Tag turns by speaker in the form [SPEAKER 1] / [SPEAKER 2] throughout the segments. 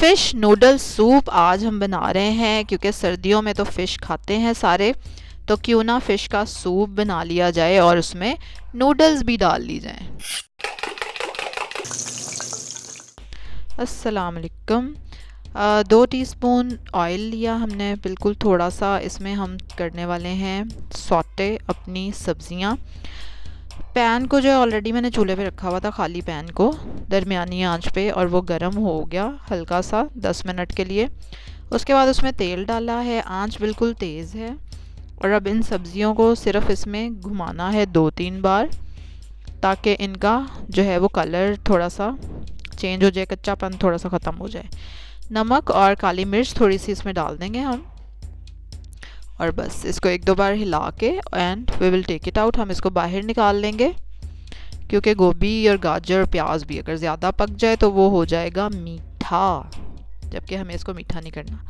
[SPEAKER 1] Fish noodle soup आज हम बना रहे हैं क्योंकि सर्दियों में तो फ़िश खाते हैं सारे, तो क्यों ना फ़िश का सूप बना लिया जाए और उसमें नूडल्स भी डाल ली जाएं। अस्सलाम वालेकुम। 2 टीस्पून ऑयल लिया हमने, बिल्कुल थोड़ा सा। इसमें हम करने वाले हैं सौटे अपनी सब्ज़ियाँ। पैन को जो है ऑलरेडी मैंने चूल्हे पे रखा हुआ था, खाली पैन को दरमियानी आंच पे, और वो गर्म हो गया हल्का सा 10 मिनट के लिए। उसके बाद उसमें तेल डाला है, आंच बिल्कुल तेज़ है। और अब इन सब्ज़ियों को सिर्फ इसमें घुमाना है 2-3 बार, ताकि इनका जो है वो कलर थोड़ा सा चेंज हो जाए, कच्चापन थोड़ा सा ख़त्म हो जाए। नमक और काली मिर्च थोड़ी सी इसमें डाल देंगे हम, और बस इसको 1-2 बार हिला के and we will take it out. हम इसको बाहर निकाल लेंगे, क्योंकि गोभी और गाजर प्याज भी अगर ज़्यादा पक जाए तो वो हो जाएगा मीठा, जबकि हमें इसको मीठा नहीं करना।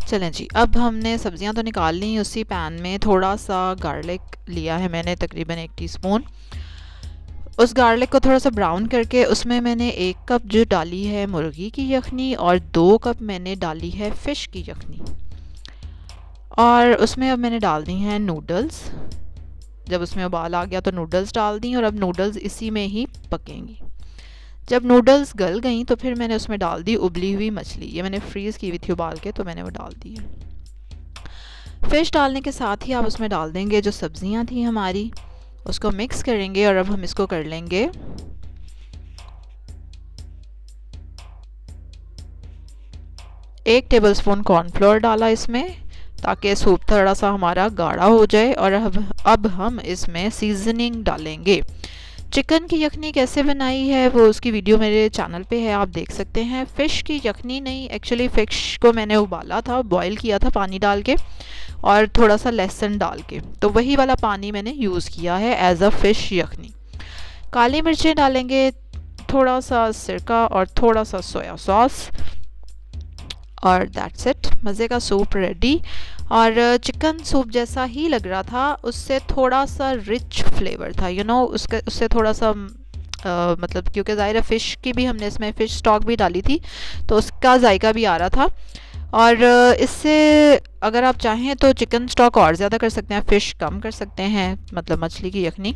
[SPEAKER 1] चलें जी, अब हमने सब्जियां तो निकाल ली। उसी पैन में थोड़ा सा गार्लिक लिया है मैंने, तकरीबन 1 टीस्पून। उस गार्लिक को थोड़ा सा ब्राउन करके उसमें मैंने 1 कप जो डाली है मुर्गी की यखनी, और 2 कप मैंने डाली है फ़िश की यखनी। और उसमें अब मैंने डाल दी हैं नूडल्स। जब उसमें उबाल आ गया तो नूडल्स डाल दी, और अब नूडल्स इसी में ही पकेंगी। जब नूडल्स गल गई तो फिर मैंने उसमें डाल दी उबली हुई मछली। ये मैंने फ्रीज़ की हुई थी उबाल के, तो मैंने वो डाल दी है। फ़िश डालने के साथ ही आप उसमें डाल देंगे जो सब्ज़ियां थी हमारी, उसको मिक्स करेंगे। और अब हम इसको कर लेंगे 1 टेबलस्पून कॉर्नफ्लोर डाला इसमें, ताकि सूप थोड़ा सा हमारा गाढ़ा हो जाए। और अब हम इसमें सीजनिंग डालेंगे। चिकन की यखनी कैसे बनाई है वो उसकी वीडियो मेरे चैनल पे है, आप देख सकते हैं। फ़िश की यखनी नहीं, एक्चुअली फ़िश को मैंने उबाला था, बॉईल किया था पानी डाल के और थोड़ा सा लहसुन डाल के, तो वही वाला पानी मैंने यूज़ किया है एज अ फ़िश यखनी। काली मिर्चें डालेंगे, थोड़ा सा सिरका और थोड़ा सा सोया सॉस, और दैट्स इट। मज़े का सूप रेडी। और चिकन सूप जैसा ही लग रहा था, उससे थोड़ा सा रिच फ्लेवर था, उससे थोड़ा सा मतलब, क्योंकि ज़ाहिर है फ़िश की भी हमने इसमें फ़िश स्टॉक भी डाली थी, तो उसका जायका भी आ रहा था। और इससे अगर आप चाहें तो चिकन स्टॉक और ज़्यादा कर सकते हैं, फ़िश कम कर सकते हैं, मतलब मछली की यखनी।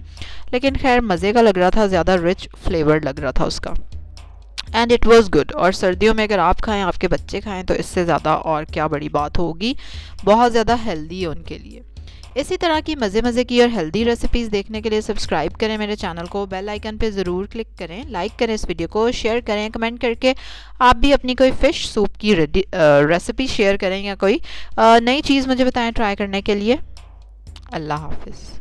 [SPEAKER 1] लेकिन खैर मज़े का लग रहा था, ज़्यादा रिच फ्लेवर लग रहा था उसका, एंड इट वॉज़ गुड। और सर्दियों में अगर आप खाएं, आपके बच्चे खाएं, तो इससे ज़्यादा और क्या बड़ी बात होगी। बहुत ज़्यादा हेल्दी है उनके लिए। इसी तरह की मज़े की और हेल्दी रेसिपीज़ देखने के लिए सब्सक्राइब करें मेरे चैनल को, बेल आइकन पे ज़रूर क्लिक करें, लाइक करें इस वीडियो को, शेयर करें, कमेंट करके आप भी अपनी कोई फ़िश सूप की रेसिपी शेयर करें, या कोई नई चीज़ मुझे बताएं ट्राई करने के लिए। अल्लाह हाफिज़।